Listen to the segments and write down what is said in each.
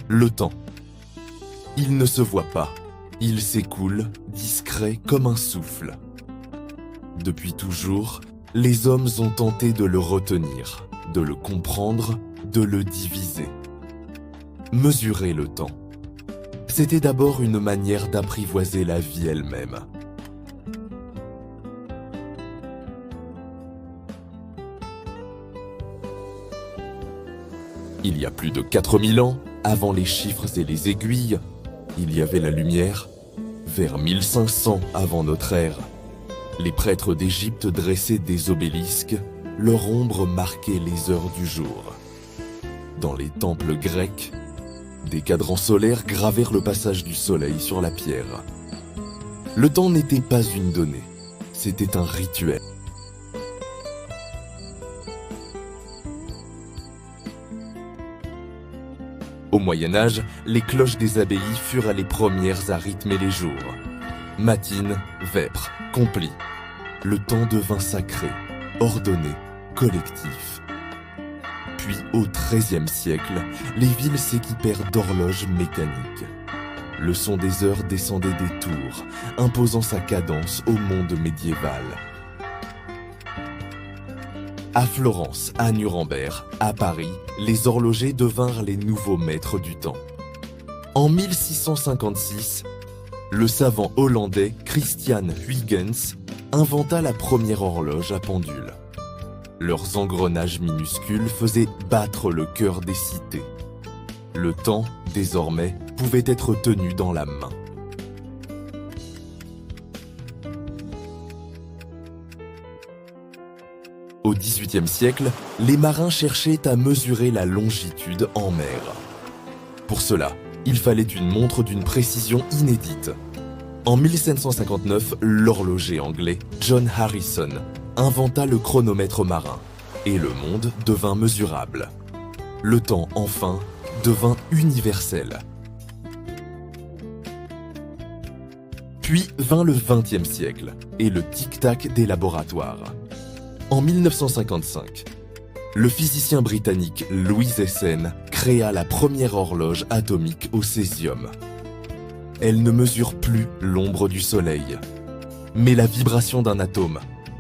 Le temps. Il ne se voit pas. Il s'écoule, discret comme un souffle. Depuis toujours, les hommes ont tenté de le retenir, de le comprendre, de le diviser. Mesurer le temps. C'était d'abord une manière d'apprivoiser la vie elle-même. Il y a plus de 4000 ans, avant les chiffres et les aiguilles, il y avait la lumière. Vers 1500 avant notre ère, les prêtres d'Égypte dressaient des obélisques, leur ombre marquait les heures du jour. Dans les temples grecs, des cadrans solaires gravèrent le passage du soleil sur la pierre. Le temps n'était pas une donnée, c'était un rituel. Au Moyen-Âge, les cloches des abbayes furent les premières à rythmer les jours. Matines, vêpres, complis. Le temps devint sacré, ordonné, collectif. Puis au XIIIe siècle, les villes s'équipèrent d'horloges mécaniques. Le son des heures descendait des tours, imposant sa cadence au monde médiéval. À Florence, à Nuremberg, à Paris, les horlogers devinrent les nouveaux maîtres du temps. En 1656, le savant hollandais Christian Huygens inventa la première horloge à pendule. Leurs engrenages minuscules faisaient battre le cœur des cités. Le temps, désormais, pouvait être tenu dans la main. Au XVIIIe siècle, les marins cherchaient à mesurer la longitude en mer. Pour cela, il fallait une montre d'une précision inédite. En 1759, l'horloger anglais John Harrison inventa le chronomètre marin et le monde devint mesurable. Le temps, enfin, devint universel. Puis vint le XXe siècle et le tic-tac des laboratoires. En 1955, le physicien britannique Louis Essen créa la première horloge atomique au césium. Elle ne mesure plus l'ombre du soleil, mais la vibration d'un atome.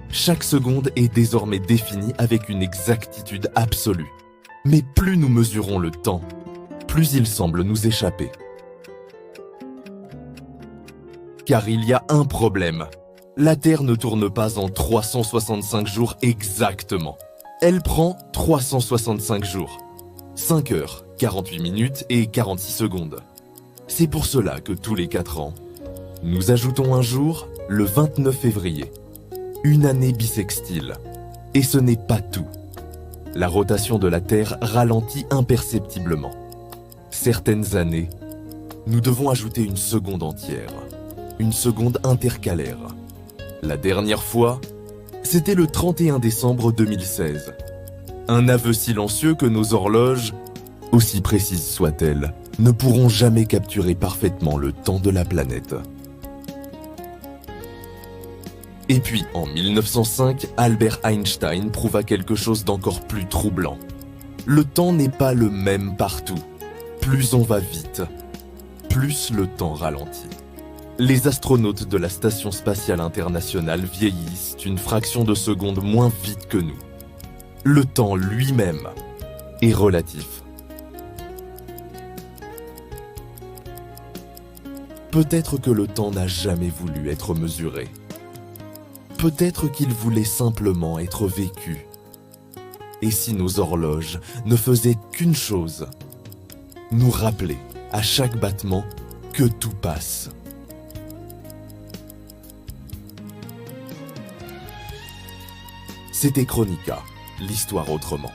Chaque seconde est désormais définie avec une exactitude absolue. Mais plus nous mesurons le temps, plus il semble nous échapper. Car il y a un problème. La Terre ne tourne pas en 365 jours exactement. Elle prend 365 jours, 5 heures, 48 minutes et 46 secondes. C'est pour cela que tous les 4 ans, nous ajoutons un jour, le 29 février, une année bissextile. Et ce n'est pas tout. La rotation de la Terre ralentit imperceptiblement. Certaines années, nous devons ajouter une seconde entière, une seconde intercalaire. La dernière fois, c'était le 31 décembre 2016. Un aveu silencieux que nos horloges, aussi précises soient-elles, ne pourront jamais capturer parfaitement le temps de la planète. Et puis, en 1905, Albert Einstein prouva quelque chose d'encore plus troublant. Le temps n'est pas le même partout. Plus on va vite, plus le temps ralentit. Les astronautes de la Station spatiale internationale vieillissent une fraction de seconde moins vite que nous. Le temps lui-même est relatif. Peut-être que le temps n'a jamais voulu être mesuré. Peut-être qu'il voulait simplement être vécu. Et si nos horloges ne faisaient qu'une chose, nous rappeler à chaque battement que tout passe. C'était Chronica, l'histoire autrement.